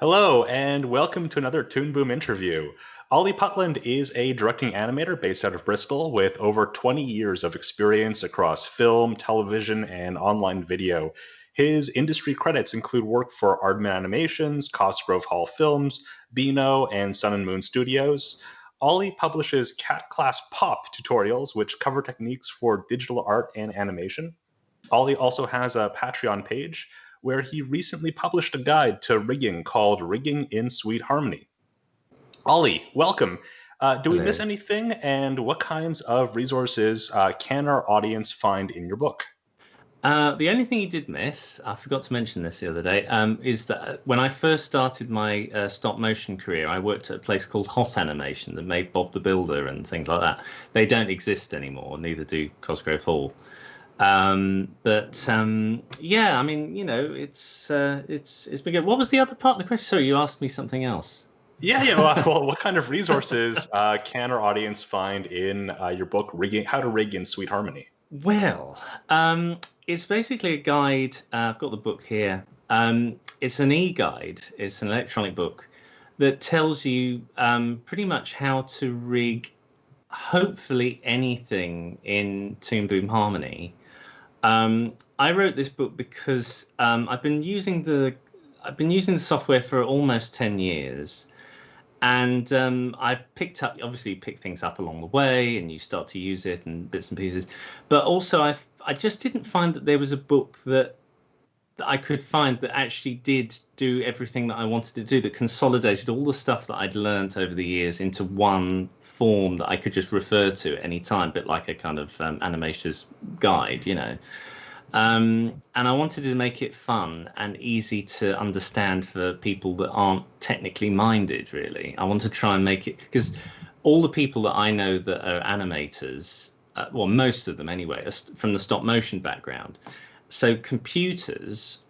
Hello, and welcome to another Toon Boom interview. Ollie Putland is a directing animator based out of Bristol with over 20 years of experience across film, television, and online video. His industry credits include work for Aardman Animations, Cosgrove Hall Films, Beano, and Sun and Moon Studios. Ollie publishes Cat Class Pop tutorials, which cover techniques for digital art and animation. Ollie also has a Patreon page where he recently published a guide to rigging called Rigging in Sweet Harmony. Ollie, welcome. Do we miss Hello. anything? And what kinds of resources can our audience find in your book? The only thing you did miss, I forgot to mention this the other day, is that when I first started my stop motion career, I worked at a place called Hot Animation that made Bob the Builder and things like that. They don't exist anymore, neither do Cosgrove Hall. Yeah, I mean, it's been good. What was the other part of the question? Sorry, you asked me something else. Yeah. Well, what kind of resources can our audience find in your book, Rigging, How to Rig in Sweet Harmony? Well, it's basically a guide. I've got the book here. It's an e-guide. It's an electronic book that tells you pretty much how to rig hopefully anything in Toon Boom Harmony. I wrote this book because I've been using the software for almost 10 years. And I've obviously picked things up along the way, and you start to use it and bits and pieces. But also, I just didn't find that there was a book that I could find that actually did do everything that I wanted to do, that consolidated all the stuff that I'd learned over the years into one form that I could just refer to at any time, a bit like a kind of animator's guide, you know. And I wanted to make it fun and easy to understand for people that aren't technically minded, really. I want to try and make it, because all the people that I know that are animators, well, most of them anyway, are from the stop motion background. So computers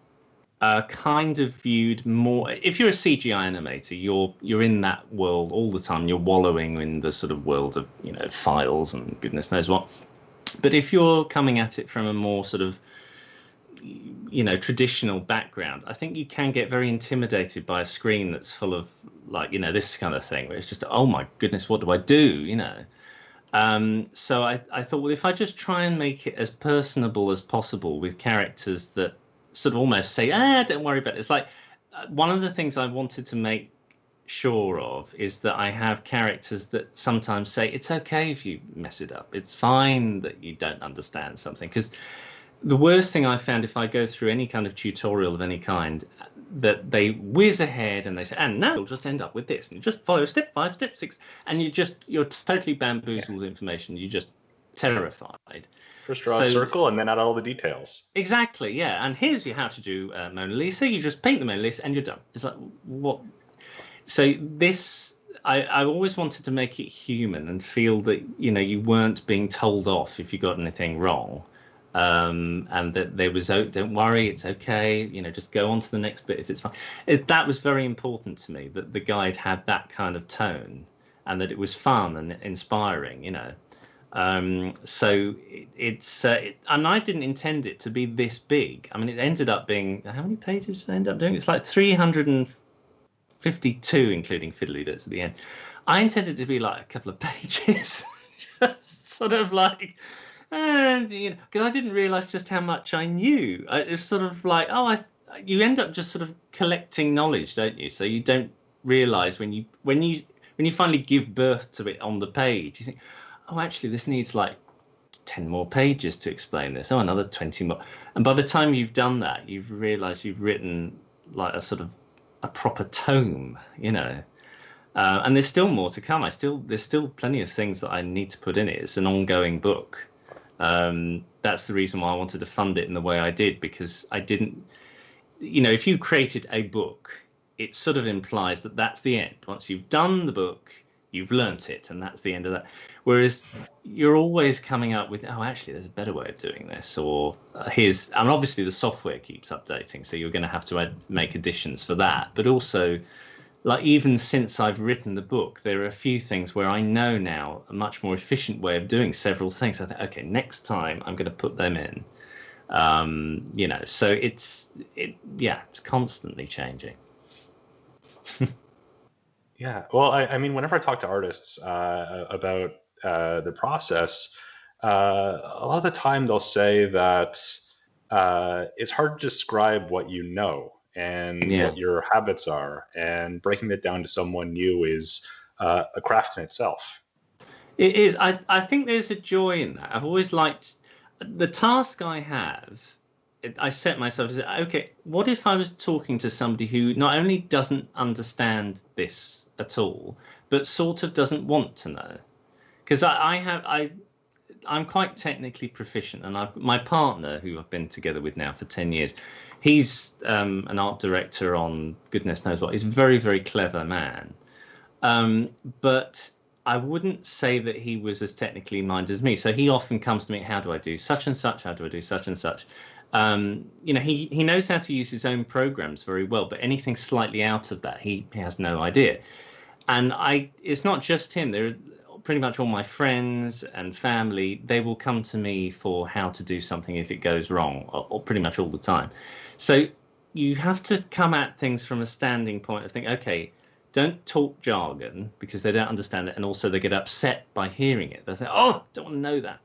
are kind of viewed more. If you're a CGI animator, you're in that world all the time. You're wallowing in the sort of world of, files and goodness knows what. But if you're coming at it from a more sort of traditional background, I think you can get very intimidated by a screen that's full of, like, this kind of thing, where it's just, oh my goodness, what do I do? So I thought, well, if I just try and make it as personable as possible with characters that sort of almost say, don't worry about it. It's like one of the things I wanted to make sure of is that I have characters that sometimes say it's okay if you mess it up. It's fine that you don't understand something. Because the worst thing I found, if I go through any kind of tutorial of any kind, that they whiz ahead and they say, and now you'll just end up with this, and you just follow step 5, step 6, and you're totally bamboozled with information. You're just terrified. First draw a So circle and then add all the details. exactly, yeah. And here's how to do Mona Lisa. You just paint the Mona Lisa and you're done. It's like, what? So this, I always wanted to make it human and feel that, you weren't being told off if you got anything wrong. And that there was, oh, don't worry, it's okay, just go on to the next bit if it's fine. That was very important to me, that the guide had that kind of tone and that it was fun and inspiring. So I didn't intend it to be this big. I mean, it ended up being, how many pages did I end up doing? It's like 352, including fiddly bits at the end. I intended it to be like a couple of pages, just sort of like, and because I didn't realize just how much I knew. It's sort of like, you end up just sort of collecting knowledge, don't you? So you don't realize when you finally give birth to it on the page, you think, oh, actually, this needs like 10 more pages to explain this. Oh, another 20 more. And by the time you've done that, you've realized you've written like a sort of a proper tome, and there's still more to come. There's still plenty of things that I need to put in it. It's an ongoing book. That's the reason why I wanted to fund it in the way I did, because I didn't, if you created a book, it sort of implies that that's the end. Once you've done the book, you've learnt it, and that's the end of that. Whereas you're always coming up with, oh, actually, there's a better way of doing this, or and obviously the software keeps updating, so you're going to have to make additions for that. But also, like, even since I've written the book, there are a few things where I know now a much more efficient way of doing several things. I think, okay, next time I'm going to put them in. So it's constantly changing. Yeah, well, I mean, whenever I talk to artists about the process, a lot of the time they'll say that it's hard to describe what you know and Yeah. what your habits are, and breaking it down to someone new is a craft in itself. It is. I think there's a joy in that. I've always liked the task I have. I set myself as, okay, what if I was talking to somebody who not only doesn't understand this at all, but sort of doesn't want to know? Because I'm quite technically proficient, and my partner, who I've been together with now for 10 years, he's an art director on goodness knows what. He's a very, very clever man. But I wouldn't say that he was as technically minded as me. So he often comes to me, how do I do such and such? How do I do such and such? He knows how to use his own programs very well, but anything slightly out of that, he has no idea. And it's not just him. There, pretty much all my friends and family, they will come to me for how to do something if it goes wrong, or pretty much all the time. So you have to come at things from a standing point of thinking, okay, don't talk jargon because they don't understand it, and also they get upset by hearing it. They say, oh, don't want to know that.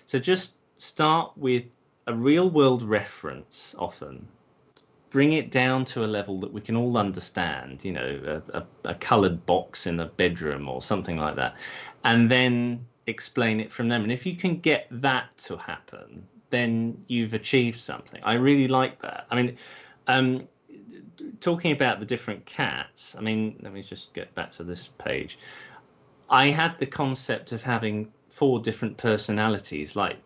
So just start with a real world reference often. Bring it down to a level that we can all understand, a coloured box in a bedroom or something like that, and then explain it from them. And if you can get that to happen, then you've achieved something. I really like that. I mean, talking about the different cats, I mean, let me just get back to this page. I had the concept of having 4 different personalities, like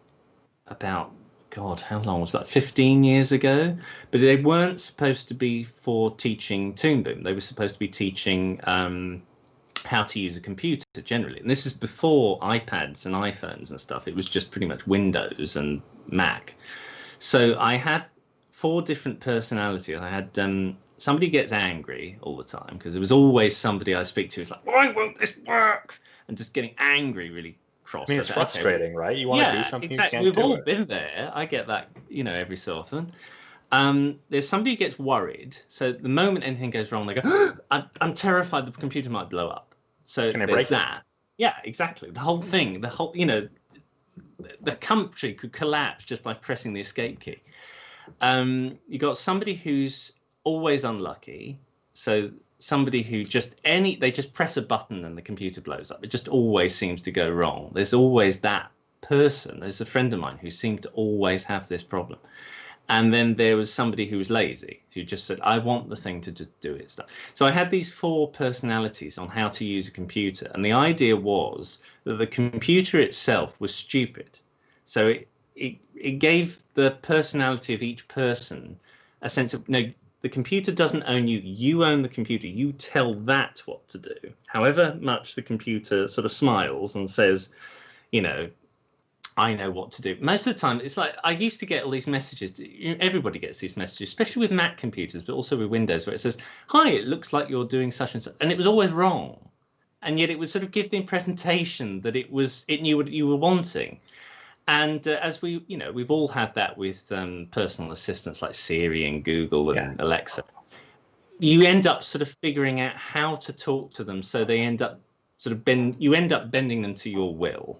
about, God, how long was that? 15 years ago. But they weren't supposed to be for teaching Toon Boom. They were supposed to be teaching how to use a computer generally. And this is before iPads and iPhones and stuff. It was just pretty much Windows and Mac. So I had 4 different personalities. I had somebody gets angry all the time, because there was always somebody I speak to who's like, why won't this work? And just getting angry, really cross. I mean, it's frustrating, okay, right? You want to do something, exactly. You can't We've do all it. been there. I get that, every so often. There's somebody who gets worried. So the moment anything goes wrong, they go, I'm terrified the computer might blow up. So Can I there's break that. Yeah, exactly. The whole thing, the country could collapse just by pressing the escape key. You got somebody who's always unlucky. So somebody who they just press a button and the computer blows up. It just always seems to go wrong. There's always that person. There's a friend of mine who seemed to always have this problem. And then there was somebody who was lazy, who just said, I want the thing to just do its stuff. So I had these 4 personalities on how to use a computer. And the idea was that the computer itself was stupid. So it gave the personality of each person a sense of, no, the computer doesn't own you. You own the computer. You tell that what to do. However much the computer sort of smiles and says, I know what to do. Most of the time, it's like I used to get all these messages. Everybody gets these messages, especially with Mac computers, but also with Windows, where it says, hi, it looks like you're doing such and such. And it was always wrong. And yet it would sort of give the impression that it knew what you were wanting. And as we've all had that with personal assistants like Siri and Google and Alexa. You end up sort of figuring out how to talk to them, so they end up bending them to your will.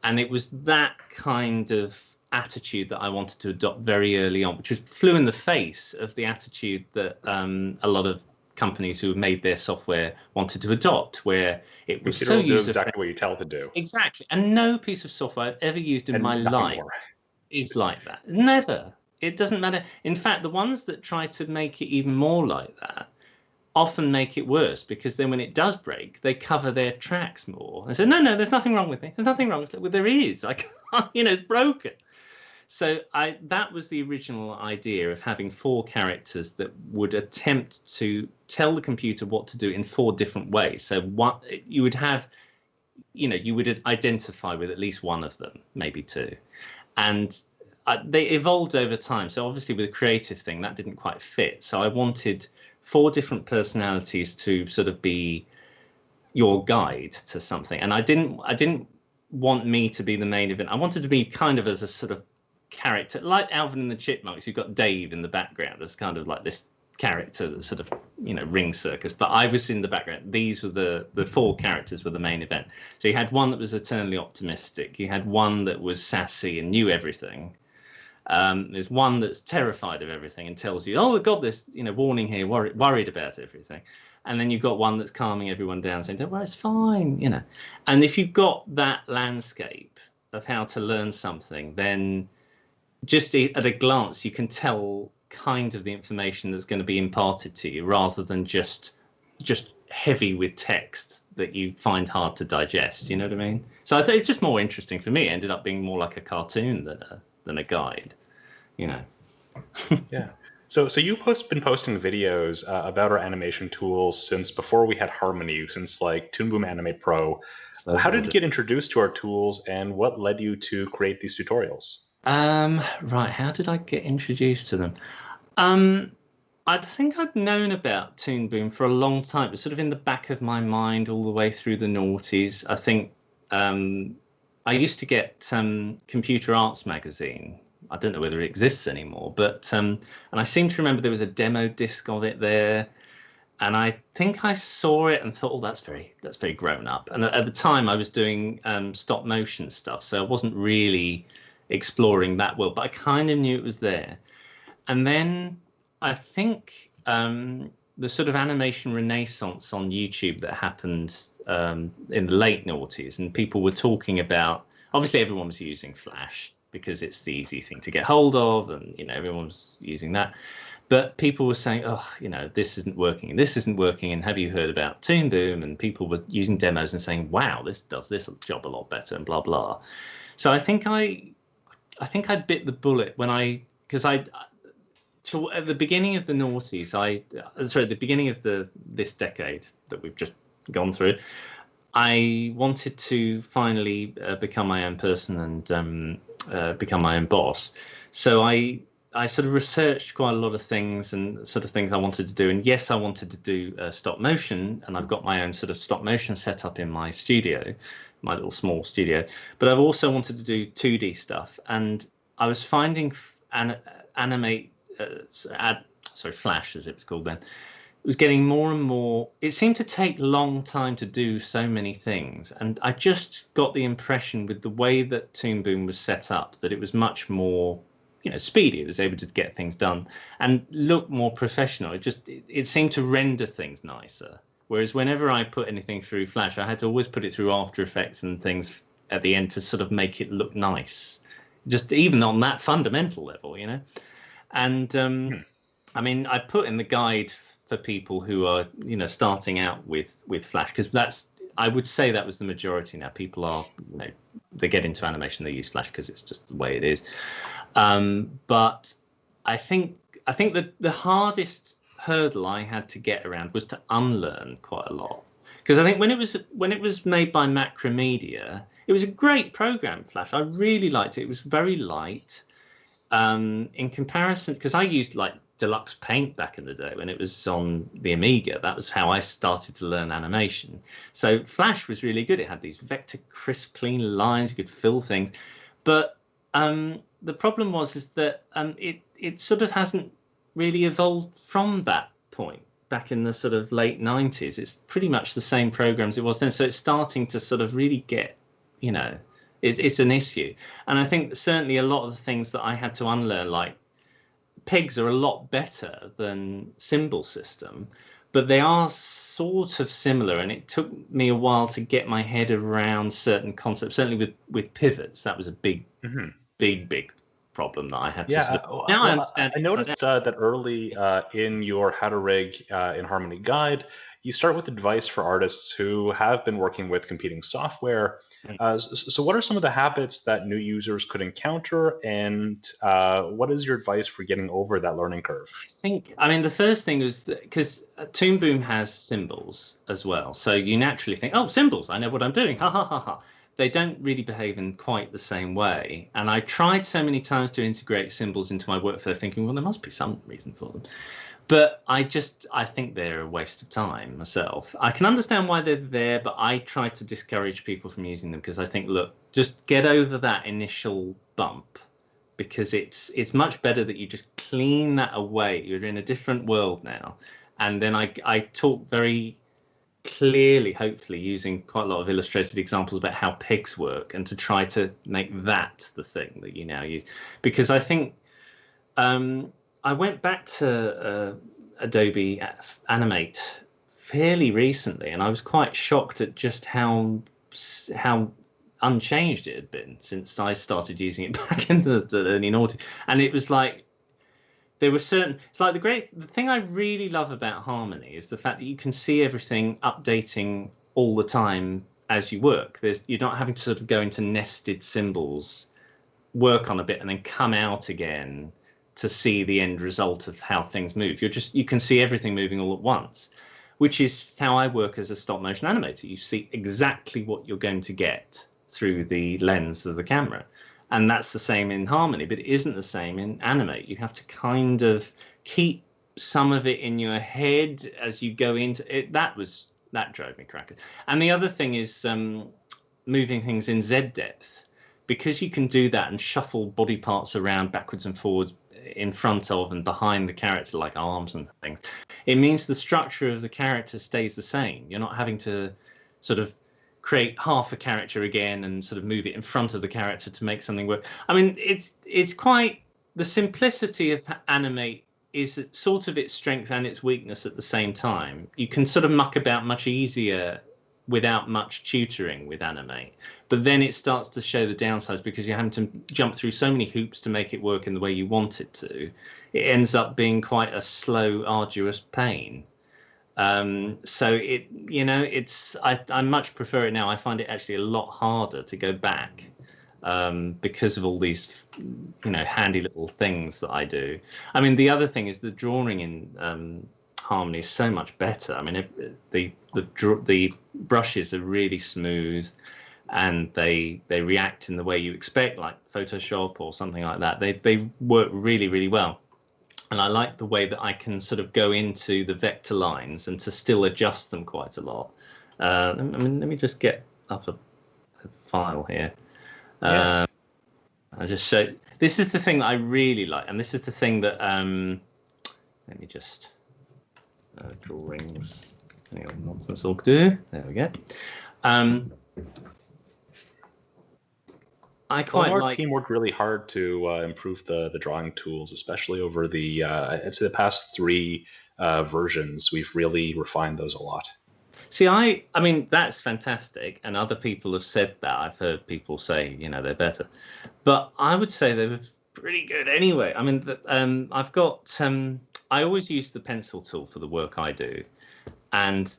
And it was that kind of attitude that I wanted to adopt very early on, which flew in the face of the attitude that a lot of companies who have made their software wanted to adopt, where it was so user-friendly. Exactly what you tell it to do. Exactly. And no piece of software I've ever used in my life is like that. Never. It doesn't matter. In fact, the ones that try to make it even more like that often make it worse, because then when it does break, they cover their tracks more and say, no, there's nothing wrong with me. There's nothing wrong. It's like, well, there is. I can't, it's broken. So that was the original idea of having 4 characters that would attempt to tell the computer what to do in 4 different ways. So what you would have, you would identify with at least one of them, maybe 2. And they evolved over time. So obviously with a creative thing, that didn't quite fit. So I wanted 4 different personalities to sort of be your guide to something. And I didn't want me to be the main event. I wanted to be kind of as a sort of character, like Alvin and the Chipmunks. You've got Dave in the background as kind of like this character that sort of, you know, ring circus, but I was in the background. These were the four characters were the main event. So you had one that was eternally optimistic, you had one that was sassy and knew everything, there's one that's terrified of everything and tells you, oh god, there's, you know, warning here, worried about everything. And then you've got one that's calming everyone down, saying, well, it's fine, you know. And if you've got that landscape of how to learn something, then just at a glance you can tell kind of the information that's going to be imparted to you, rather than just heavy with text that you find hard to digest. You know what I mean? So I think it's just more interesting for me. It ended up being more like a cartoon than a guide, you know. Yeah. So you've been posting videos about our animation tools since before we had Harmony, since like Toon Boom Animate Pro. So how did you get introduced to our tools, and what led you to create these tutorials? Right, how did I get introduced to them? I think I'd known about Toon Boom for a long time. It was sort of in the back of my mind all the way through the noughties. I think I used to get Computer Arts magazine. I don't know whether it exists anymore, but and I seem to remember there was a demo disc of it there, and I think I saw it and thought, oh, that's very grown up. And at the time, I was doing stop motion stuff, so I wasn't really exploring that world, but I kind of knew it was there. And then I think the sort of animation renaissance on YouTube that happened in the late noughties, and people were talking about, obviously everyone was using Flash because it's the easy thing to get hold of, and you know, everyone was using that. But people were saying, oh, you know, this isn't working and this isn't working, and have you heard about Toon Boom? And people were using demos and saying, wow, this does this job a lot better, and blah blah. So I think I bit the bullet when because at the beginning of the noughties, the beginning of this decade that we've just gone through, I wanted to finally become my own person and become my own boss. So I sort of researched quite a lot of things and sort of things I wanted to do. And yes, I wanted to do stop motion, and I've got my own sort of stop motion set up in my studio, my little small studio. But I've also wanted to do 2D stuff, and I was finding Flash, as it was called then, it was getting more and more. It seemed to take a long time to do so many things, and I just got the impression with the way that Toon Boom was set up that it was much more, you know, speedy. It was able to get things done and look more professional. It seemed to render things nicer. Whereas whenever I put anything through Flash, I had to always put it through After Effects and things at the end to sort of make it look nice, just even on that fundamental level, you know. And I mean, I put in the guide for people who are, you know, starting out with Flash, because I would say that was the majority now. People are, you know, they get into animation, they use Flash because it's just the way it is. But I think that the hardest hurdle I had to get around was to unlearn quite a lot, because I think when it was made by Macromedia, it was a great program, Flash. I really liked it. It was very light in comparison, because I used like Deluxe Paint back in the day when it was on the Amiga. That was how I started to learn animation. So Flash was really good. It had these vector crisp clean lines, you could fill things, but the problem is that it sort of hasn't really evolved from that point back in the sort of late 90s. It's pretty much the same program as it was then. So it's starting to sort of really get, you know, it's an issue. And I think certainly a lot of the things that I had to unlearn, like pegs are a lot better than symbol system, but they are sort of similar. And it took me a while to get my head around certain concepts, certainly with pivots. That was a big problem that I had to sort of, now I understand. I noticed that early in your How to Rig in Harmony guide, you start with advice for artists who have been working with competing software. So what are some of the habits that new users could encounter, and what is your advice for getting over that learning curve? I mean, the first thing is because Toon Boom has symbols as well. So you naturally think, oh, symbols, I know what I'm doing. Ha, ha, ha, ha. They don't really behave in quite the same way. And I tried so many times to integrate symbols into my workflow, thinking, well, there must be some reason for them. But I think they're a waste of time myself. I can understand why they're there, but I try to discourage people from using them, because I think, look, just get over that initial bump because it's much better that you just clean that away. You're in a different world now. And then I talk very clearly, hopefully, using quite a lot of illustrated examples about how pegs work, and to try to make that the thing that you now use. Because I think I went back to Adobe Animate fairly recently, and I was quite shocked at just how unchanged it had been since I started using it back in the early noughties. And it was like, there were certain, it's like the thing I really love about Harmony is the fact that you can see everything updating all the time as you work. You're not having to sort of go into nested symbols, work on a bit, and then come out again to see the end result of how things move. You can see everything moving all at once, which is how I work as a stop motion animator. You see exactly what you're going to get through the lens of the camera. And that's the same in Harmony, but it isn't the same in Animate. You have to kind of keep some of it in your head as you go into it. That drove me crackers. And the other thing is moving things in Z depth, because you can do that and shuffle body parts around backwards and forwards in front of and behind the character, like arms and things. It means the structure of the character stays the same. You're not having to sort of create half a character again and sort of move it in front of the character to make something work. I mean, it's quite, the simplicity of Animate is sort of its strength and its weakness at the same time. You can sort of muck about much easier without much tutoring with Animate, but then it starts to show the downsides because you're having to jump through so many hoops to make it work in the way you want it to. It ends up being quite a slow, arduous pain. So I much prefer it now. I find it actually a lot harder to go back because of all these, handy little things that I do. I mean, the other thing is the drawing in Harmony is so much better. I mean, the brushes are really smooth, and they react in the way you expect, like Photoshop or something like that. They work really, really well. And I like the way that I can sort of go into the vector lines and to still adjust them quite a lot. I mean, let me just get up a file here. Yeah. I'll just show. This is the thing that I really like, and this is the thing that. Let me just drawings. Nonsense all do. There we go. I quite our like. team worked really hard to improve the drawing tools, especially over the I'd say the past 3 versions. We've really refined those a lot. See, I mean, that's fantastic, and other people have said that. I've heard people say, they're better, but I would say they were pretty good anyway. I mean, I've got. I always use the pencil tool for the work I do, and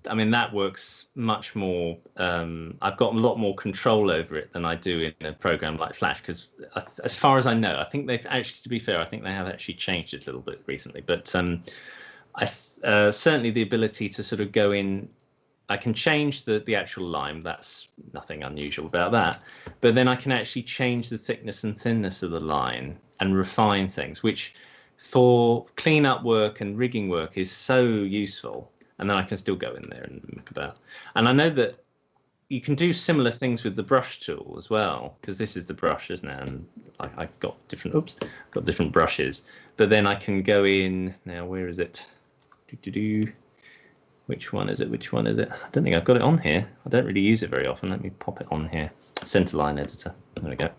I mean, that works much more. I've got a lot more control over it than I do in a program like Flash, because as far as I know, I think they've actually, to be fair, I think they have actually changed it a little bit recently. But certainly the ability to sort of go in, I can change the actual line. That's nothing unusual about that. But then I can actually change the thickness and thinness of the line and refine things, which for cleanup work and rigging work is so useful. And then I can still go in there and muck about. And I know that you can do similar things with the brush tool as well, because this is the brush, isn't it? And I've got different brushes. But then I can go in now. Where is it? Which one is it? I don't think I've got it on here. I don't really use it very often. Let me pop it on here. Centerline editor. There we go.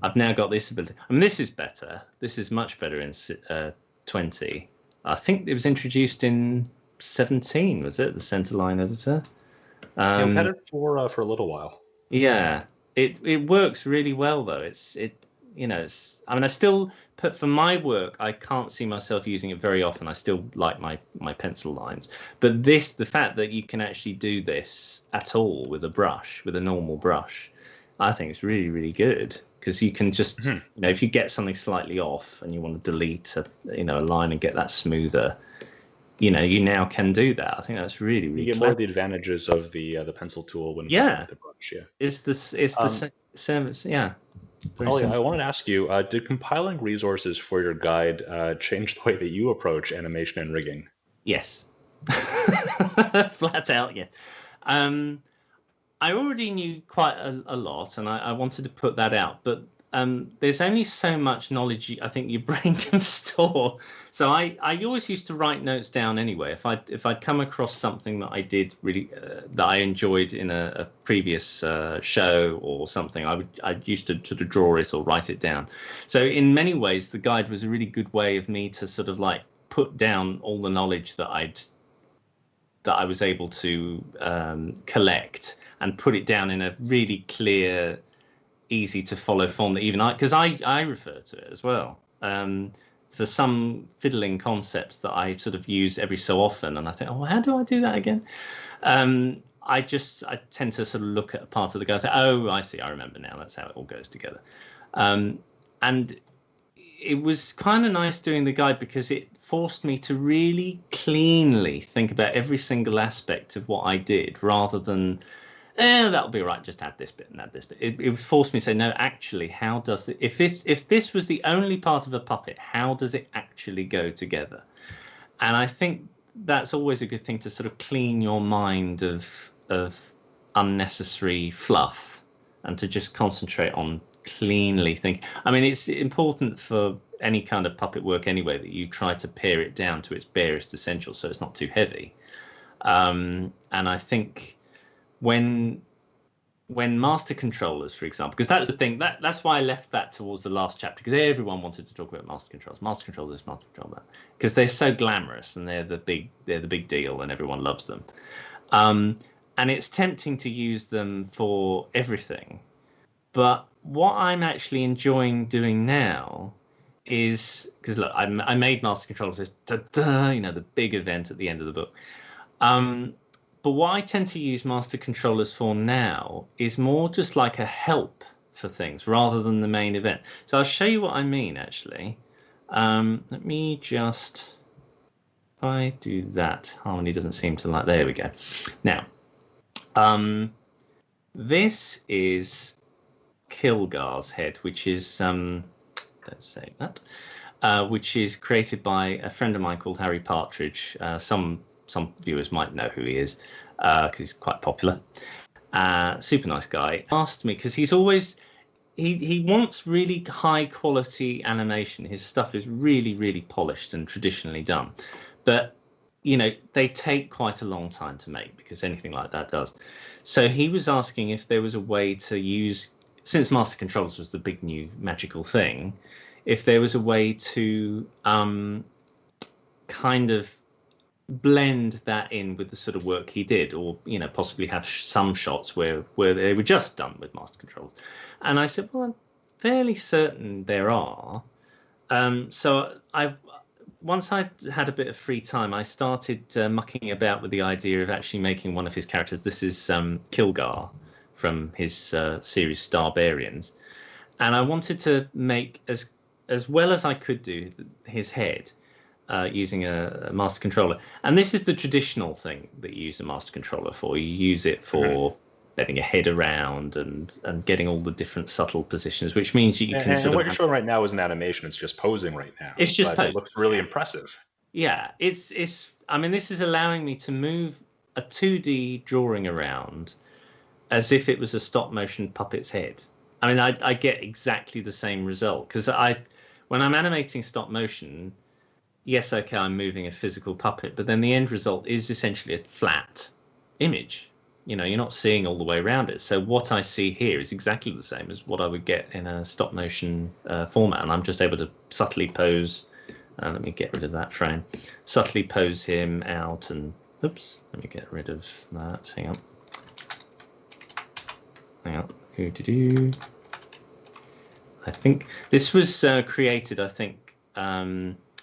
I've now got this ability. I mean, this is better. This is much better in 20. I think it was introduced in 17, was it? The centerline editor. Yeah, we've had it for a little while. Yeah, it works really well though. I mean, I still put for my work. I can't see myself using it very often. I still like my pencil lines, but the fact that you can actually do this at all with a brush, with a normal brush, I think it's really, really good. Because you can just, if you get something slightly off and you want to delete a line and get that smoother, you now can do that. I think that's really, really. You get more of the advantages of the pencil tool when working with the brush. Yeah, it's the same. Yeah. Ollie, I wanted to ask you: did compiling resources for your guide change the way that you approach animation and rigging? Yes, flat out. Yes. I already knew quite a lot, and I wanted to put that out. But there's only so much knowledge I think your brain can store. So I always used to write notes down anyway. If I'd come across something that I did really that I enjoyed in a previous show or something, I used to sort of draw it or write it down. So in many ways, the guide was a really good way of me to sort of like put down all the knowledge that I was able to collect and put it down in a really clear, easy to follow form that even because I refer to it as well for some fiddling concepts that I sort of use every so often, and I think, oh, how do I do that again? I tend to sort of look at a part of the guide and think, oh, I see, I remember now, that's how it all goes together. And it was kind of nice doing the guide because it forced me to really cleanly think about every single aspect of what I did, rather than that'll be right, just add this bit and add this bit. It forced me to say, no, actually, how does it, if this was the only part of a puppet, how does it actually go together? And I think that's always a good thing, to sort of clean your mind of unnecessary fluff and to just concentrate on cleanly thinking. I mean, it's important for any kind of puppet work anyway that you try to pare it down to its barest essentials so it's not too heavy. And I think when master controllers, for example, because that's the thing, that's why I left that towards the last chapter, because everyone wanted to talk about master controllers, master controllers, master control that, because they're so glamorous and they're the big deal and everyone loves them. And it's tempting to use them for everything. But what I'm actually enjoying doing now is, because look, I made master controllers, you know, the big event at the end of the book. But what I tend to use master controllers for now is more just like a help for things rather than the main event. So I'll show you what I mean, actually. Let me just, if I do that, Harmony doesn't seem to like, there we go. Now, this is Kilgar's head, which is, don't say that, which is created by a friend of mine called Harry Partridge. Some viewers might know who he is because he's quite popular. Super nice guy. Asked me, because he's always, he wants really high quality animation. His stuff is really, really polished and traditionally done. But, you know, they take quite a long time to make, because anything like that does. So he was asking if there was a way to use, since master controllers was the big new magical thing, if there was a way to kind of blend that in with the sort of work he did, or, you know, possibly have some shots where they were just done with master controls. And I said, well, I'm fairly certain there are. So once I had a bit of free time, I started mucking about with the idea of actually making one of his characters. This is Kilgar from his series Starbarians, and I wanted to make as well as I could do his head using a master controller. And this is the traditional thing that you use a master controller for. You use it for letting your head around and getting all the different subtle positions, which means you can. And what you're showing right now is an animation. It's just posing right now. It's just it looks really impressive. Yeah, it's. I mean, this is allowing me to move a 2D drawing around as if it was a stop motion puppet's head. I mean, I get exactly the same result, because when I'm animating stop motion, yes, okay, I'm moving a physical puppet, but then the end result is essentially a flat image. You know, you're not seeing all the way around it. So what I see here is exactly the same as what I would get in a stop motion format, and I'm just able to subtly pose. Let me get rid of that frame. Subtly pose him out, and oops, let me get rid of that. Hang on. I think this was created, I think,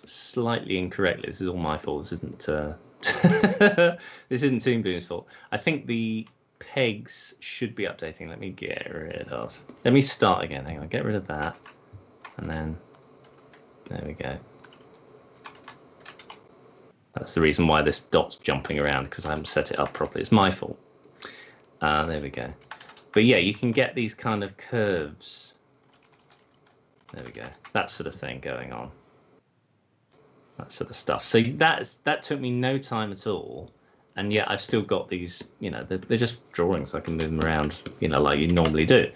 slightly incorrectly. This is all my fault. This isn't this isn't Toon Boom's fault. I think the pegs should be updating. Let me get rid of. Let me start again. Hang on. Get rid of that, and then there we go. That's the reason why this dot's jumping around, because I haven't set it up properly. It's my fault. There we go. But yeah, you can get these kind of curves. There we go. That sort of thing going on. That sort of stuff. So that took me no time at all. And yet I've still got these, you know, they're just drawings. I can move them around, you know, like you normally do.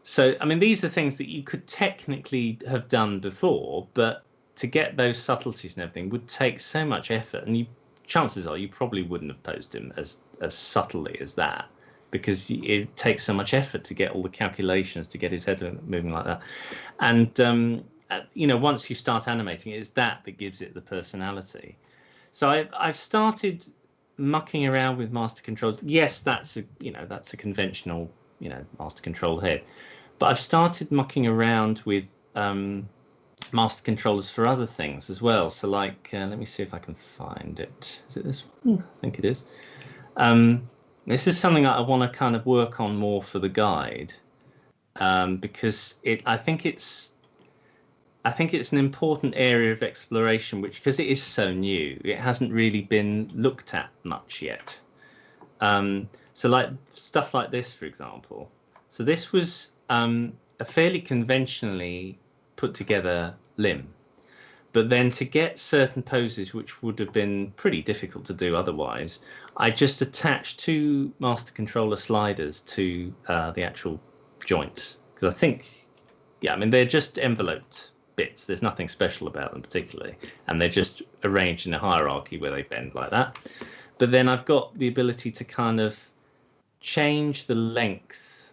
So, I mean, these are things that you could technically have done before, but to get those subtleties and everything would take so much effort. And chances are you probably wouldn't have posed him as subtly as that, because it takes so much effort to get all the calculations to get his head moving like that. And, you know, once you start animating it, it's that gives it the personality. So I've started mucking around with master controls. Yes, that's a conventional, master control head. But I've started mucking around with master controllers for other things as well. So like, let me see if I can find it. Is it this one? I think it is. This is something that I want to kind of work on more for the guide, because I think it's an important area of exploration, because it is so new, it hasn't really been looked at much yet. So like stuff like this, for example. So this was a fairly conventionally put together limb, but then to get certain poses which would have been pretty difficult to do otherwise, I just attached 2 master controller sliders to the actual joints, because I think, I mean, they're just enveloped bits. There's nothing special about them particularly, and they're just arranged in a hierarchy where they bend like that. But then I've got the ability to kind of change the length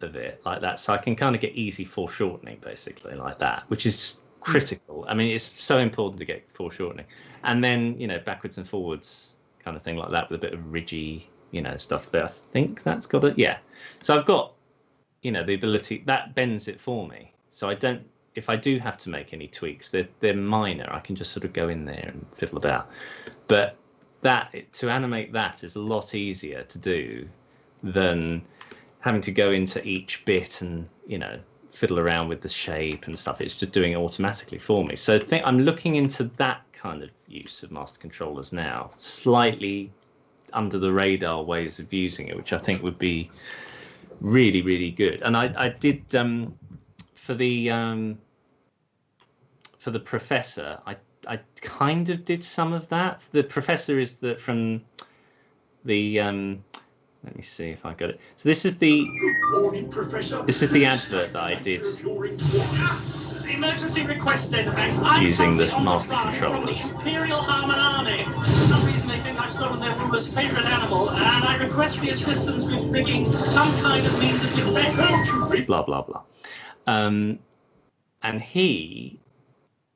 of it like that, so I can kind of get easy foreshortening basically like that, which is critical. I mean, it's so important to get foreshortening, and then backwards and forwards kind of thing like that with a bit of ridgy stuff there. I think that's got it. Yeah, so I've got the ability that bends it for me, so I don't, if I do have to make any tweaks, they're minor. I can just sort of go in there and fiddle about. But to animate that is a lot easier to do than having to go into each bit and fiddle around with the shape and stuff. It's just doing it automatically for me. So I'm looking into that kind of use of master controllers now, slightly under the radar ways of using it, which I think would be really, really good. And I did for the professor, I kind of did some of that. The professor is from the let me see if I got it. So this is the advert that I did Emergency requested. using this master controllers. Imperial Harmon Army. For some reason they think I've stolen their ruler's favorite animal, and I request the assistance with rigging some kind of means of defense. Blah blah blah. And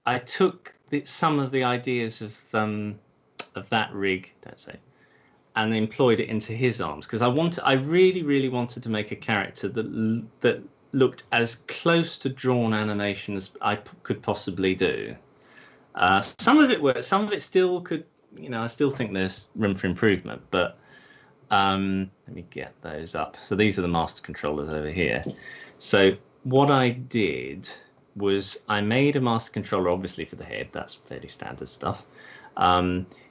I took some of the ideas of that rig, don't say, and employed it into his arms, because I really, really wanted to make a character that looked as close to drawn animation as I could possibly do. Some of it worked, some of it still could, I still think there's room for improvement, but let me get those up. So these are the master controllers over here. So what I did was I made a master controller, obviously for the head. That's fairly standard stuff.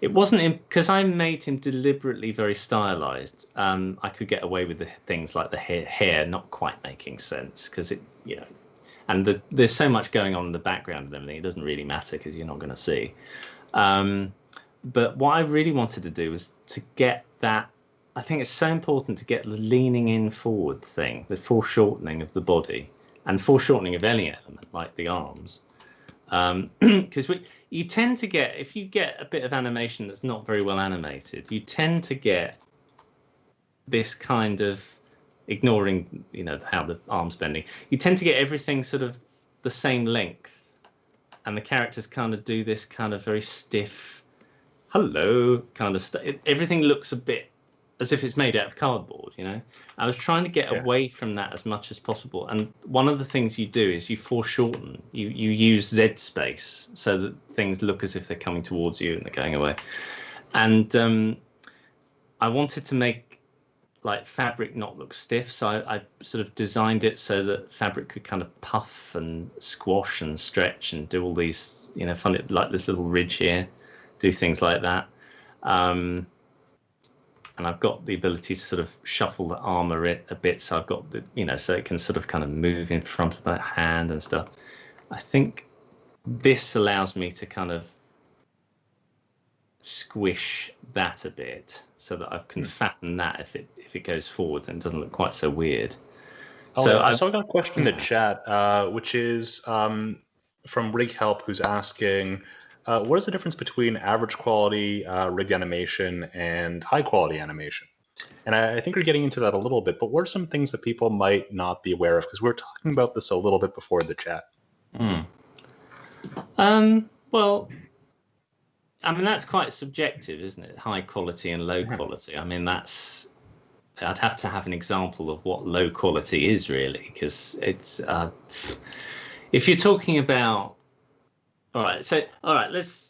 It wasn't because I made him deliberately very stylized. I could get away with the things like the hair not quite making sense, because and there's so much going on in the background and everything. It doesn't really matter because you're not going to see. But what I really wanted to do was to get that. I think it's so important to get the leaning in forward thing, the foreshortening of the body, and foreshortening of any element like the arms. Because you tend to get, if you get a bit of animation that's not very well animated, you tend to get this kind of, ignoring how the arm's bending, you tend to get everything sort of the same length, and the characters kind of do this kind of very stiff hello kind of stuff. Everything looks a bit as if it's made out of cardboard. I was trying to get away from that as much as possible, and one of the things you do is you foreshorten. You use Z space so that things look as if they're coming towards you and they're going away. And I wanted to make like fabric not look stiff, so I sort of designed it so that fabric could kind of puff and squash and stretch and do all these funny, like this little ridge here, do things like that. And I've got the ability to sort of shuffle the armor a bit, so I've got the, so it can sort of kind of move in front of that hand and stuff. I think this allows me to kind of squish that a bit so that I can fatten that if it goes forward and doesn't look quite so weird. Oh, So I got a question in the chat, which is from Rig Help, who's asking, what is the difference between average quality rigged animation and high quality animation? And I think we're getting into that a little bit, but what are some things that people might not be aware of? Because we were talking about this a little bit before the chat. Well, I mean, that's quite subjective, isn't it? High quality and low quality. I mean, I'd have to have an example of what low quality is really, because it's if you're talking about, all right, the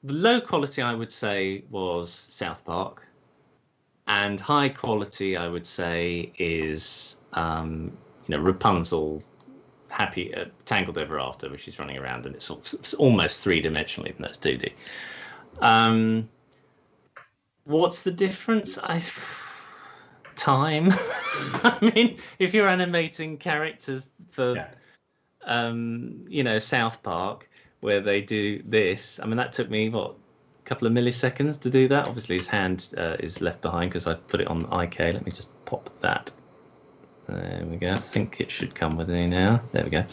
low quality I would say was South Park, and high quality I would say is Rapunzel, happy Tangled Ever After, which is running around and it's almost three-dimensional, even though it's 2D. What's the difference? Time. I mean, if you're animating characters for South Park, where they do this, I mean, that took me a couple of milliseconds to do that. Obviously his hand is left behind because I put it on IK. Let me just pop that. There we go. I think it should come with me now. There we go.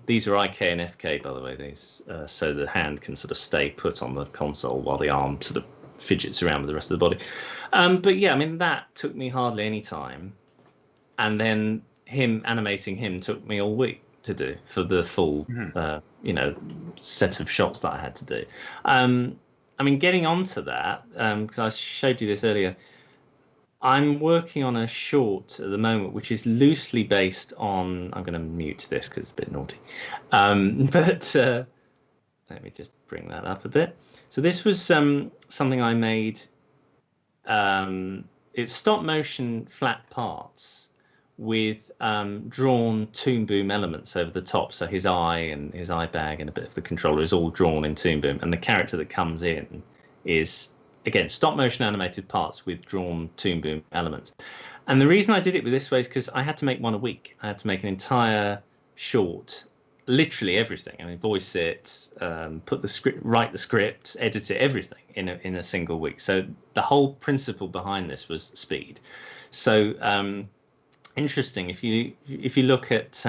These are IK and FK, by the way, these, so the hand can sort of stay put on the console while the arm sort of fidgets around with the rest of the body. But yeah, I mean, that took me hardly any time. And then animating him took me all week to do for the full, set of shots that I had to do. I mean, getting onto that, because I showed you this earlier, I'm working on a short at the moment, which is loosely based on, I'm going to mute this because it's a bit naughty. But let me just bring that up a bit. So this was something I made. It's stop motion flat parts with drawn Toon Boom elements over the top. So his eye and his eye bag and a bit of the controller is all drawn in Toon Boom. And the character that comes in is, again, stop motion animated parts with drawn Toon Boom elements. And the reason I did it with this way is because I had to make one a week. I had to make an entire short, literally everything. I mean, voice it, put the script, write the script, edit it, everything in a single week. So the whole principle behind this was speed. So interesting. If you look at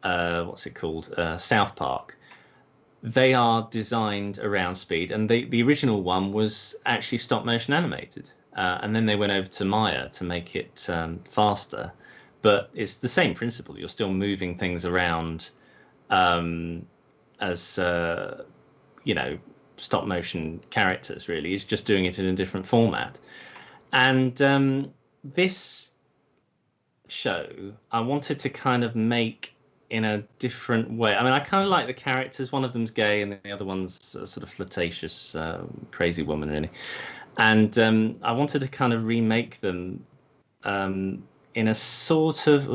what's it called, South Park, they are designed around speed, and the original one was actually stop motion animated, and then they went over to Maya to make it faster, but it's the same principle. You're still moving things around as stop motion characters. Really, it's just doing it in a different format. And this show, I wanted to kind of make in a different way. I mean, I kind of like the characters. One of them's gay and the other one's a sort of flirtatious, crazy woman, really. And I wanted to kind of remake them in a sort of,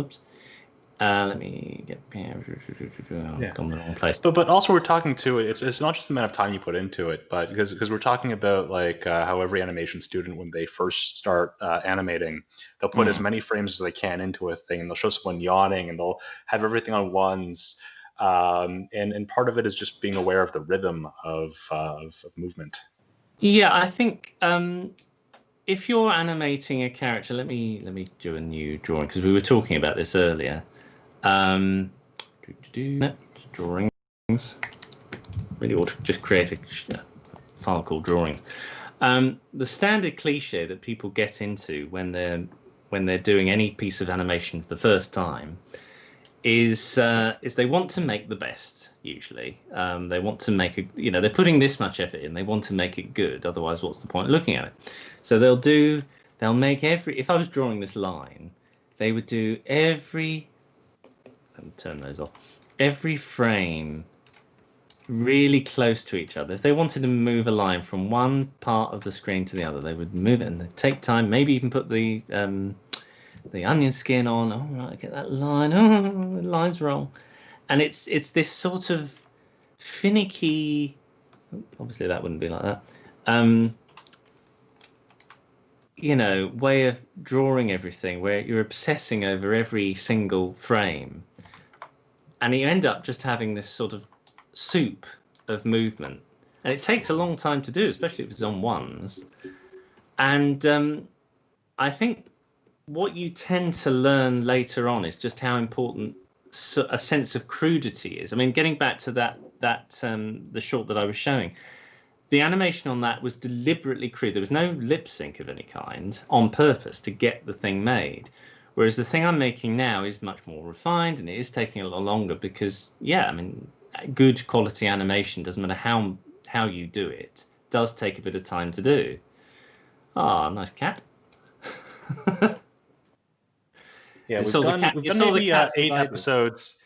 let me get, gone the wrong place. But also we're talking to it. It's not just the amount of time you put into it, but because we're talking about like how every animation student, when they first start animating, they'll put as many frames as they can into a thing, and they'll show someone yawning, and they'll have everything on ones, and part of it is just being aware of the rhythm of movement. Yeah, I think if you're animating a character, let me do a new drawing because we were talking about this earlier. Drawings. Really ought to just create a file called drawings. The standard cliche that people get into when they're doing any piece of animation for the first time is they want to make the best. Usually, they want to make they're putting this much effort in. They want to make it good. Otherwise, what's the point of looking at it? So they'll make every. If I was drawing this line, they would do every. Let me turn those off. Every frame really close to each other. If they wanted to move a line from one part of the screen to the other, they would move it and they'd take time. Maybe even put the onion skin on. Oh, right, get that line. Oh, the line's wrong. And it's this sort of finicky. Obviously, that wouldn't be like that. Way of drawing everything where you're obsessing over every single frame, and you end up just having this sort of soup of movement, and it takes a long time to do, especially if it's on ones. And I think what you tend to learn later on is just how important a sense of crudity is. I mean, getting back to that the short that I was showing, the animation on that was deliberately crude. There was no lip sync of any kind on purpose to get the thing made. Whereas the thing I'm making now is much more refined, and it is taking a lot longer because, yeah, I mean, good quality animation, doesn't matter how you do it, does take a bit of time to do. Ah, nice cat. Yeah, we've done maybe 8 episodes.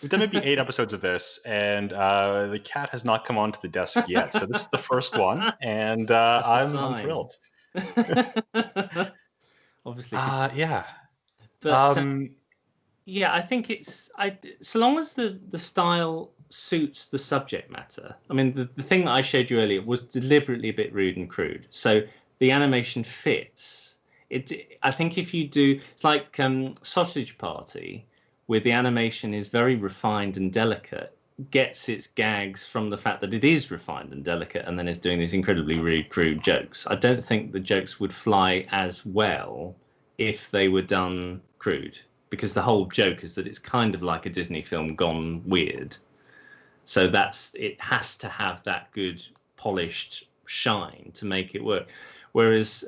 We've done maybe 8 episodes of this, and the cat has not come onto the desk yet. So this is the first one, and I'm thrilled. Obviously, yeah. But yeah, I think so long as the style suits the subject matter. I mean, the thing that I showed you earlier was deliberately a bit rude and crude, so the animation fits. I think if you do, it's like Sausage Party, where the animation is very refined and delicate, gets its gags from the fact that it is refined and delicate, and then is doing these incredibly rude, crude jokes. I don't think the jokes would fly as well if they were done crude, because the whole joke is that it's kind of like a Disney film gone weird. So it has to have that good polished shine to make it work. Whereas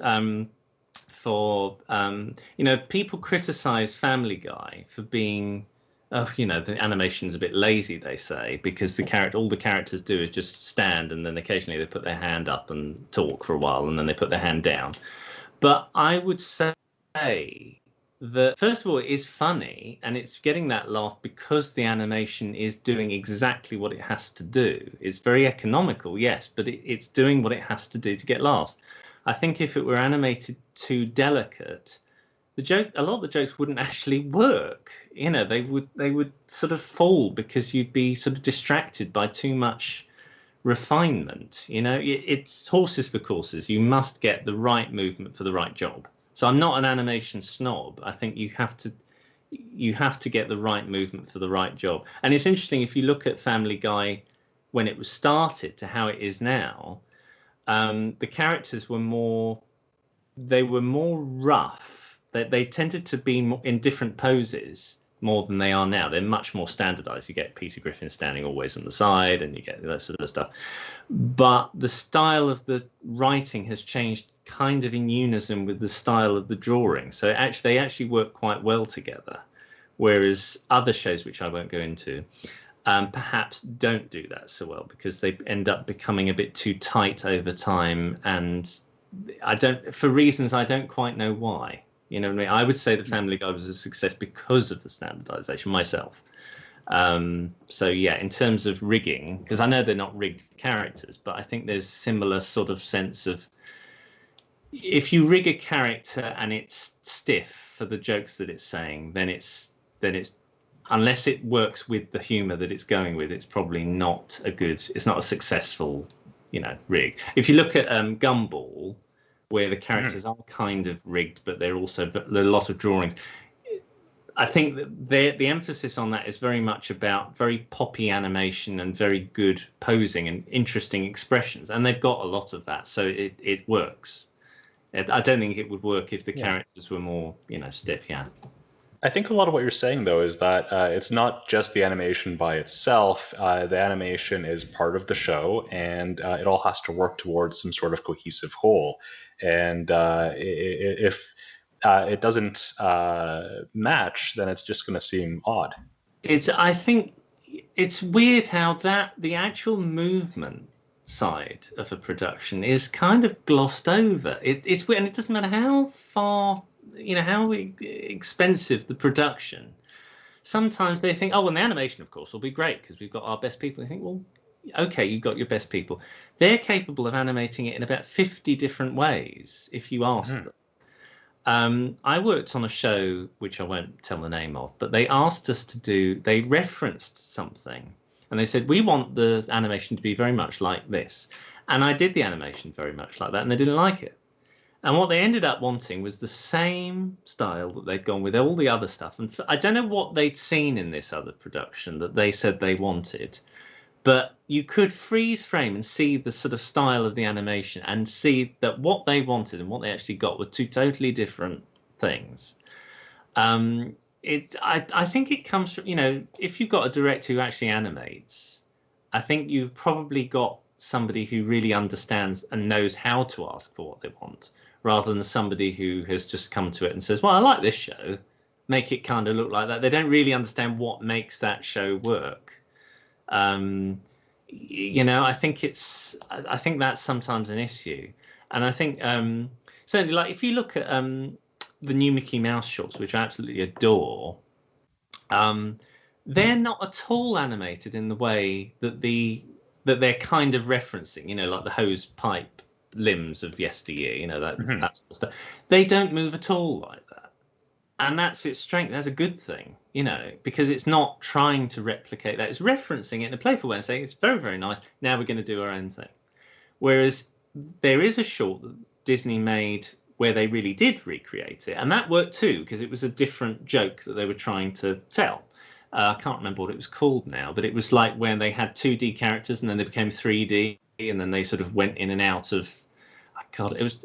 people criticize Family Guy for being, the animation's a bit lazy, they say, because all the characters do is just stand, and then occasionally they put their hand up and talk for a while, and then they put their hand down. But I would say that, first of all, it is funny, and it's getting that laugh because the animation is doing exactly what it has to do. It's very economical, yes, but it's doing what it has to do to get laughs. I think if it were animated too delicate, a lot of the jokes wouldn't actually work. They would sort of fall because you'd be sort of distracted by too much refinement. It's horses for courses. You must get the right movement for the right job. So I'm not an animation snob. I think you have to get the right movement for the right job. And it's interesting, if you look at Family Guy when it was started to how it is now, the characters were more rough. They tended to be more in different poses more than they are now. They're much more standardized. You get Peter Griffin standing always on the side, and you get that sort of stuff. But the style of the writing has changed kind of in unison with the style of the drawing. So they actually work quite well together. Whereas other shows, which I won't go into, perhaps don't do that so well, because they end up becoming a bit too tight over time. And for reasons I don't quite know why. You know what I mean? I would say that Family Guy was a success because of the standardization myself. So yeah, in terms of rigging, because I know they're not rigged characters, but I think there's similar sort of sense of, if you rig a character and it's stiff for the jokes that it's saying, then it's unless it works with the humor that it's going with, it's probably not a successful, rig. If you look at Gumball, where the characters are kind of rigged, but there are a lot of drawings. I think that the emphasis on that is very much about very poppy animation and very good posing and interesting expressions, and they've got a lot of that, so it works. I don't think it would work if the characters were more, stiff. Yeah. I think a lot of what you're saying, though, is that it's not just the animation by itself. The animation is part of the show, and it all has to work towards some sort of cohesive whole. And if it doesn't match, then it's just going to seem odd. I think it's weird how the actual movement side of a production is kind of glossed over. It's weird, and it doesn't matter how far, how expensive the production. Sometimes they think, oh, well, the animation, of course, will be great because we've got our best people. They think, well, okay, you've got your best people. They're capable of animating it in about 50 different ways if you ask them. I worked on a show, which I won't tell the name of, but they asked us they referenced something, and they said, we want the animation to be very much like this. And I did the animation very much like that, and they didn't like it. And what they ended up wanting was the same style that they'd gone with all the other stuff. And I don't know what they'd seen in this other production that they said they wanted, but you could freeze frame and see the sort of style of the animation and see that what they wanted and what they actually got were two totally different things. I think it comes from, if you've got a director who actually animates, I think you've probably got somebody who really understands and knows how to ask for what they want, rather than somebody who has just come to it and says, well, I like this show, make it kind of look like that. They don't really understand what makes that show work. I think that's sometimes an issue. And I think certainly, like, if you look at the new Mickey Mouse shorts, which I absolutely adore, they're not at all animated in the way that they're kind of referencing, like the hose pipe limbs of yesteryear, that sort of stuff. They don't move at all like that. And that's its strength. That's a good thing, because it's not trying to replicate that. It's referencing it in a playful way and saying, it's very, very nice. Now we're going to do our own thing. Whereas there is a short that Disney made where they really did recreate it. And that worked too, because it was a different joke that they were trying to tell. I can't remember what it was called now, but it was like when they had 2D characters and then they became 3D, and then they sort of went in and out of. God, it was.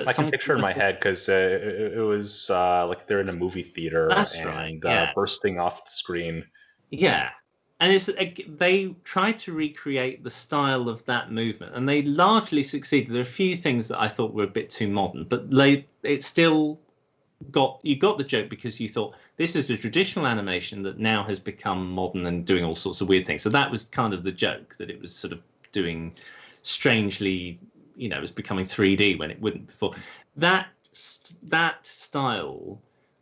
I can picture in my head because it was like they're in a movie theater bursting off the screen. Yeah, and they tried to recreate the style of that movement, and they largely succeeded. There are a few things that I thought were a bit too modern, but it still got the joke, because you thought this is a traditional animation that now has become modern and doing all sorts of weird things. So that was kind of the joke, that it was sort of doing strangely, it was becoming 3D when it wouldn't before. That style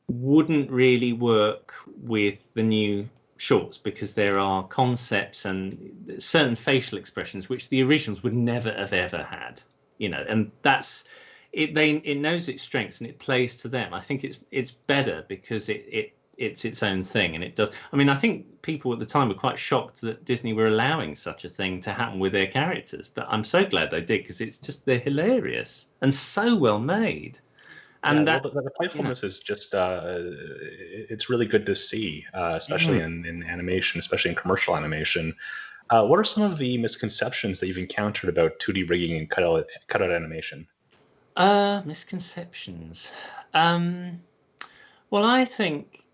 wouldn't really work with the new shorts, because there are concepts and certain facial expressions which the originals would never have ever had, and that's it. It knows its strengths and it plays to them. I think it's better because it's its own thing, and it does. I mean, I think people at the time were quite shocked that Disney were allowing such a thing to happen with their characters, but I'm so glad they did, because they're hilarious and so well made. And the playfulness is just it's really good to see, especially in animation, especially in commercial animation. What are some of the misconceptions that you've encountered about 2D rigging and cutout animation? Misconceptions. Well, I think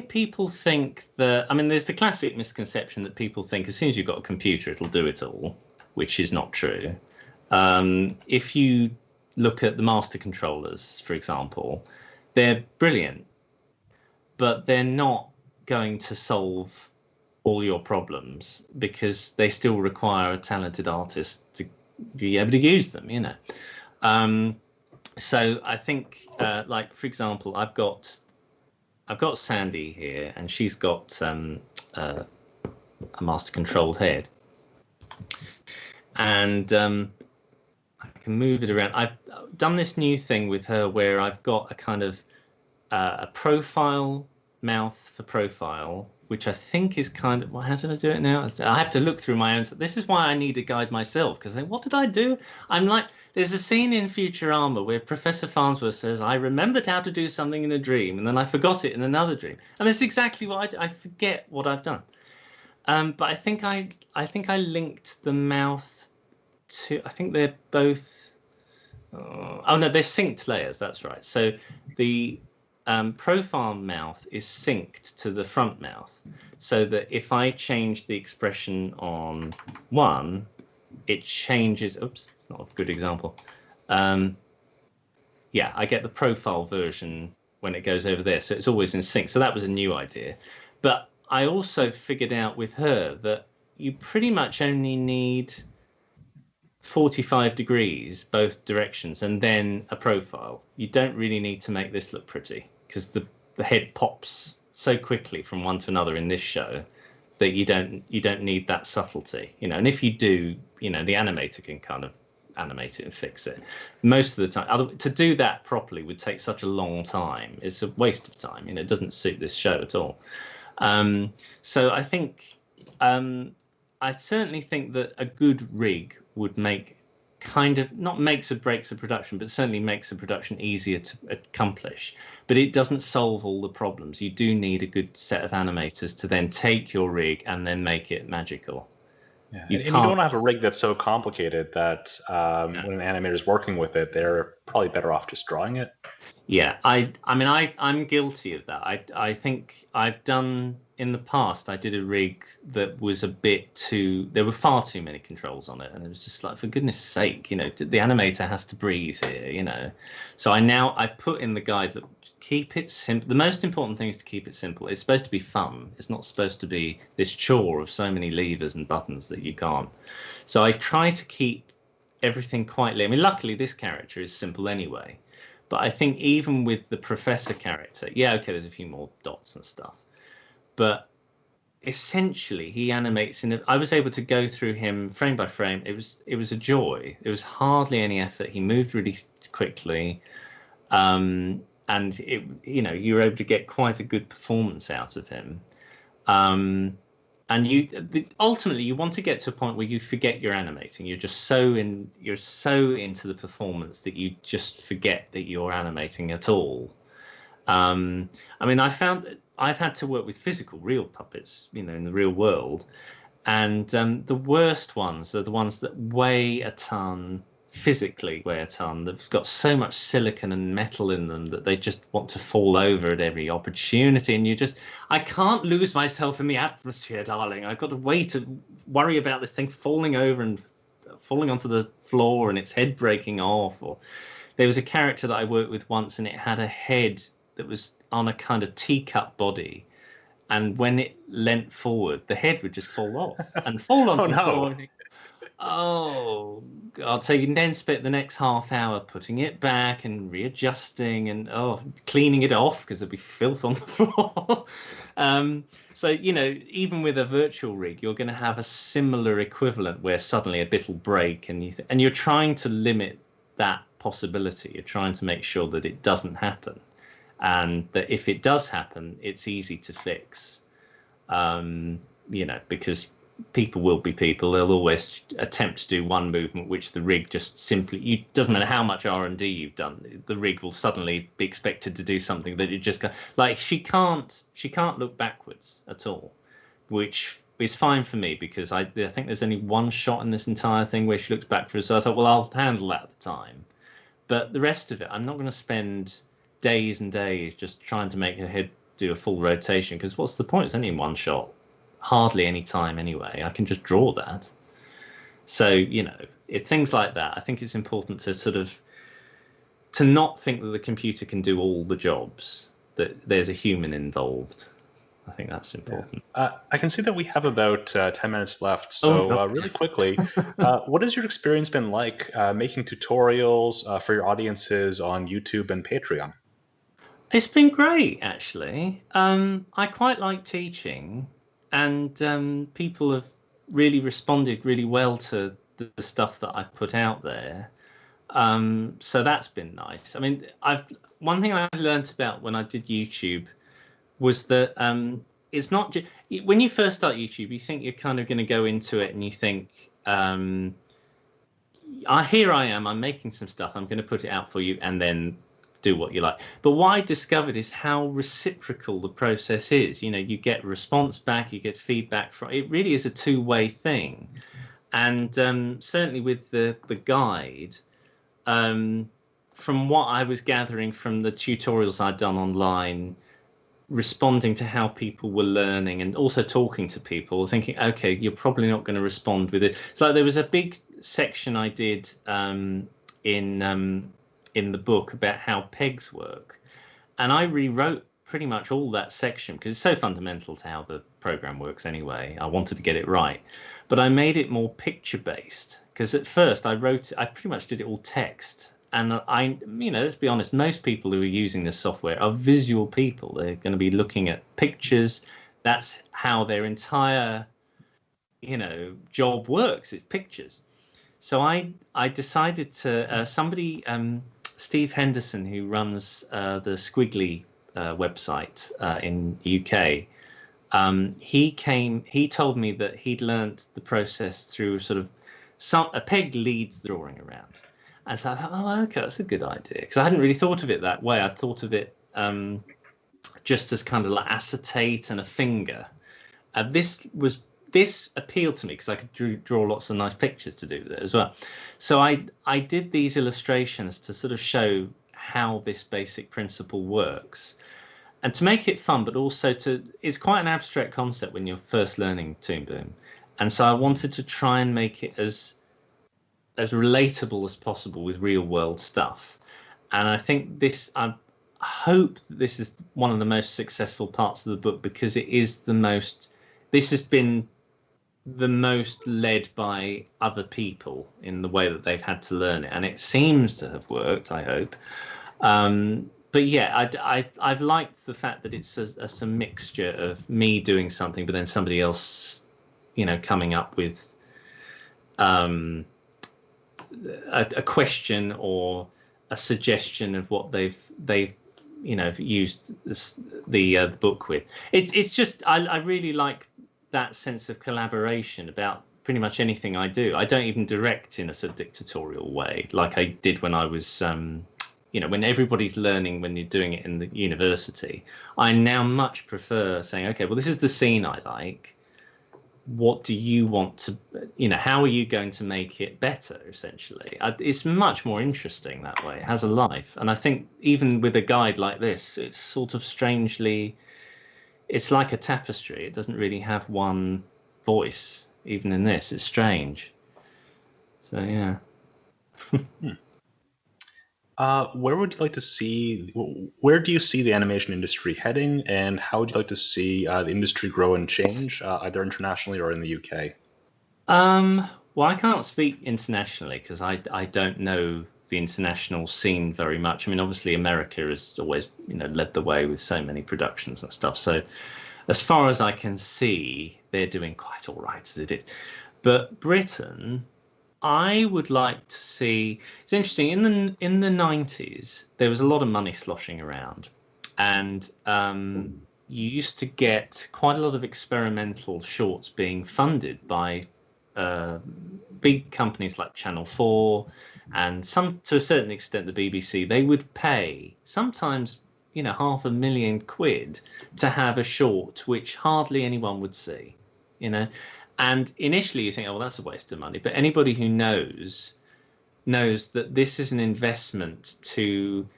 people think that, there's the classic misconception that people think as soon as you've got a computer, it'll do it all, which is not true. If you look at the master controllers, for example, they're brilliant, but they're not going to solve all your problems, because they still require a talented artist to be able to use them, So I think, like, for example, I've got Sandy here, and she's got a master controlled head, and I can move it around. I've done this new thing with her where I've got a kind of a profile mouth for profile, which I think is kind of, well, how did I do it now? I have to look through my own. This is why I need a guide myself, because what did I do? I'm like, there's a scene in Futurama where Professor Farnsworth says, I remembered how to do something in a dream, and then I forgot it in another dream. And that's exactly what I forget what I've done. But I think I linked the mouth to, I think they're both, oh no, they're synced layers, that's right. So the profile mouth is synced to the front mouth, so that if I change the expression on one, it changes. Oops, it's not a good example. Yeah, I get the profile version when it goes over there, so it's always in sync. So that was a new idea. But I also figured out with her that you pretty much only need 45 degrees both directions and then a profile. You don't really need to make this look pretty, because the head pops so quickly from one to another in this show that you don't need that subtlety, and if you do, the animator can kind of animate it and fix it. Most of the time, to do that properly would take such a long time. It's a waste of time. It doesn't suit this show at all. So I think I certainly think that a good rig would make kind of, not makes or breaks a production, but certainly makes a production easier to accomplish. But it doesn't solve all the problems. You do need a good set of animators to then take your rig and then make it magical. Yeah. You don't have a rig that's so complicated that when an animator is working with it, they're probably better off just drawing it. Yeah, I'm guilty of that. I think I've done in the past. I did a rig that was a bit too. There were far too many controls on it, and it was just like, for goodness sake, you know, the animator has to breathe here, you know. So I put in the guide that keep it simple. The most important thing is to keep it simple. It's supposed to be fun. It's not supposed to be this chore of so many levers and buttons that you can't. So I try to keep everything quite. I mean, luckily this character is simple anyway. But I think even with the professor character, yeah, okay, there's a few more dots and stuff. But essentially, he animates in. I was able to go through him frame by frame. It was a joy. There was hardly any effort. He moved really quickly, and you know, you were able to get quite a good performance out of him. And ultimately you want to get to a point where you forget you're animating. You're so into the performance that you just forget that you're animating at all. I mean, I found that I've had to work with physical, real puppets, you know, in the real world, and the worst ones are the ones that weigh a ton. Physically weigh a ton. They've got so much silicon and metal in them that they just want to fall over at every opportunity, and I can't lose myself in the atmosphere, darling. I've got a way to worry about this thing falling over and falling onto the floor and its head breaking off. Or there was a character that I worked with once, and it had a head that was on a kind of teacup body, and when it leant forward, the head would just fall off and fall onto the floor. Oh God! So you can then spend the next half hour putting it back and readjusting and cleaning it off because there'll be filth on the floor. So you know, even with a virtual rig, you're going to have a similar equivalent where suddenly a bit will break, and you're trying to limit that possibility. You're trying to make sure that it doesn't happen, and that if it does happen, it's easy to fix. You know, because people will be people. They'll always attempt to do one movement which the rig just simply, doesn't matter how much R&D you've done, the rig will suddenly be expected to do something that it just like she can't look backwards at all, which is fine for me because I think there's only one shot in this entire thing where she looks backwards. So I thought, well, I'll handle that at the time, but the rest of it, I'm not going to spend days and days just trying to make her head do a full rotation, because what's the point? It's only in one shot. Hardly any time anyway. I can just draw that. So, you know, if things like that, I think it's important to to not think that the computer can do all the jobs, that there's a human involved. I think that's important. Yeah. I can see that we have about 10 minutes left. So really quickly, what has your experience been like making tutorials for your audiences on YouTube and Patreon? It's been great, actually. I quite like teaching. And people have really responded really well to the stuff that I've put out there. So that's been nice. I mean, one thing I learned about when I did YouTube was that it's not just when you first start YouTube, you think you're kind of going to go into it and you think, here I am, I'm making some stuff, I'm going to put it out for you, and then do what you like. But what I discovered is how reciprocal the process is. You know, you get response back, you get feedback from it. Really is a two-way thing. And certainly with the guide, from what I was gathering from the tutorials I'd done online, responding to how people were learning and also talking to people, thinking, okay, you're probably not going to respond with it. So there was a big section I did in the book about how pegs work, and I rewrote pretty much all that section because it's so fundamental to how the program works anyway. I wanted to get it right, but I made it more picture based, because at first I pretty much did it all text, and you know, let's be honest, most people who are using this software are visual people. They're going to be looking at pictures. That's how their entire, you know, job works. It's pictures. So I decided to Steve Henderson, who runs the Squiggly website in UK, he told me that he'd learnt the process through a peg leads the drawing around. And so I thought, oh, okay, that's a good idea, because I hadn't really thought of it that way. I'd thought of it just as kind of like acetate and a finger. This this appealed to me because I could draw lots of nice pictures to do with it as well. So I did these illustrations to sort of show how this basic principle works, and to make it fun, but also it's quite an abstract concept when you're first learning Toon Boom, and so I wanted to try and make it as relatable as possible with real world stuff. And I think I hope that this is one of the most successful parts of the book, because it is this has been the most led by other people in the way that they've had to learn it, and it seems to have worked, I hope. But yeah, I've liked the fact that it's a mixture of me doing something, but then somebody else, coming up with a question or a suggestion of what they've used the book with. It's just I really like that sense of collaboration about pretty much anything I do. I don't even direct in a sort of dictatorial way like I did when I was when everybody's learning, when you're doing it in the university. I now much prefer saying, okay, well, this is the scene I like. What do you want to, how are you going to make it better, essentially? It's much more interesting that way. It has a life. And I think even with a guide like this, it's sort of strangely, it's like a tapestry. It doesn't really have one voice, even in this. It's strange. So, yeah. Where would you like to see, where do you see the animation industry heading, and how would you like to see the industry grow and change, either internationally or in the UK? Well, I can't speak internationally because I don't know the international scene very much. I mean, obviously America has always, led the way with so many productions and stuff. So as far as I can see, they're doing quite all right as it is. But Britain, I would like to see. It's interesting. In the 90s, there was a lot of money sloshing around, and you used to get quite a lot of experimental shorts being funded by big companies like Channel 4, and to a certain extent the BBC. They would pay sometimes £500,000 to have a short which hardly anyone would see, And initially you think, oh, well, that's a waste of money. But anybody who knows that this is an investment to,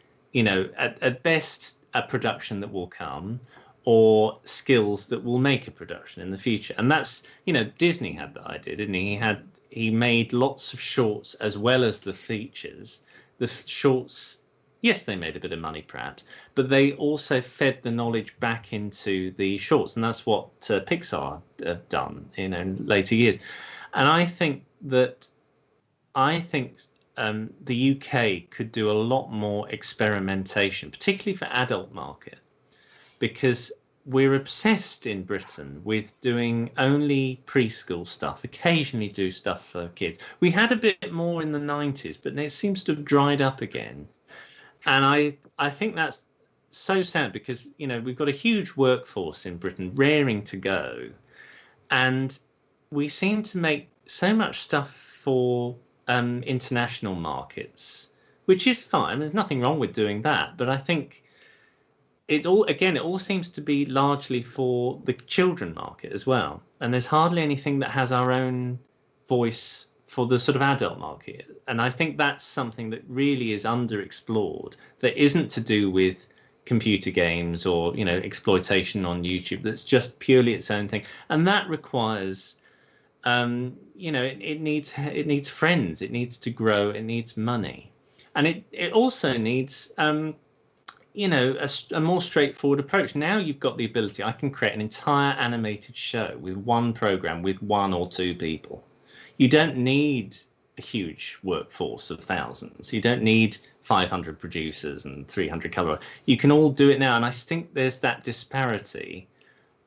at best, a production that will come, or skills that will make a production in the future. And that's, Disney had that idea, didn't he? He made lots of shorts as well as the features. The shorts, yes, they made a bit of money perhaps, but they also fed the knowledge back into the shorts, and that's what Pixar have done in later years. And I think the UK could do a lot more experimentation, particularly for adult market, because we're obsessed in Britain with doing only preschool stuff, occasionally do stuff for kids. We had a bit more in the 90s, but it seems to have dried up again. And I think that's so sad, because, we've got a huge workforce in Britain raring to go. And we seem to make so much stuff for international markets, which is fine. There's nothing wrong with doing that. But I think it all seems to be largely for the children market as well. And there's hardly anything that has our own voice for the sort of adult market. And I think that's something that really is underexplored, that isn't to do with computer games or, exploitation on YouTube. That's just purely its own thing. And that requires, it needs friends, it needs to grow, it needs money. And it also needs, a more straightforward approach. Now you've got the ability, I can create an entire animated show with one program with 1 or 2 people. You don't need a huge workforce of thousands. You don't need 500 producers and 300 color. You can all do it now. And I think there's that disparity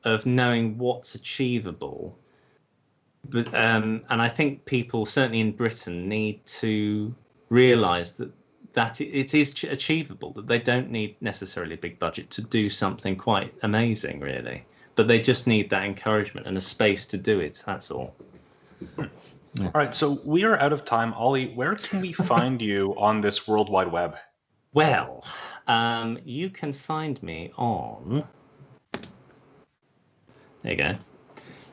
of knowing what's achievable. But and I think people, certainly in Britain, need to realize that it is achievable, that they don't need necessarily a big budget to do something quite amazing, really. But they just need that encouragement and a space to do it. That's all. Yeah. All right, so we are out of time. Ollie, where can we find you on this World Wide Web? Well, you can find me on... There you go.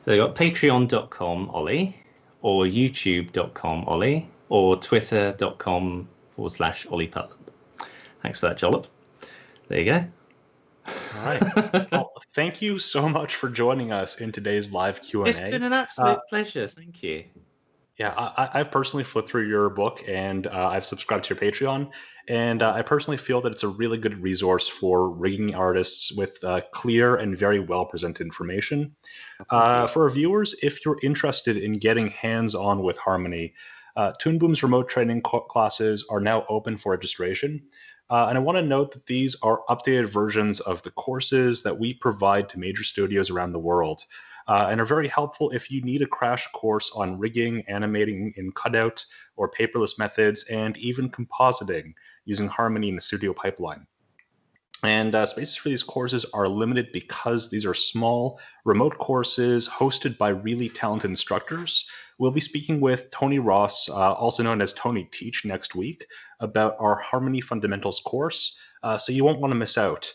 So they've got patreon.com Ollie, or youtube.com Ollie, or twitter.com/Ollie Putland. Thanks for that, Jollop. There you go. All right. Well, thank you so much for joining us in today's live Q&A. It's been an absolute pleasure. Thank you. Yeah, I've personally flipped through your book, and I've subscribed to your Patreon, and I personally feel that it's a really good resource for rigging artists with clear and very well-presented information. For our viewers, if you're interested in getting hands-on with Harmony, Toon Boom's remote training classes are now open for registration. And I want to note that these are updated versions of the courses that we provide to major studios around the world, and are very helpful if you need a crash course on rigging, animating in cutout or paperless methods, and even compositing using Harmony in the studio pipeline. And spaces for these courses are limited because these are small, remote courses hosted by really talented instructors. We'll be speaking with Tony Ross, also known as Tony Teach, next week about our Harmony Fundamentals course, so you won't want to miss out.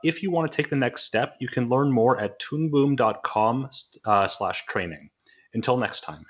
If you want to take the next step, you can learn more at toonboom.com/training. Until next time.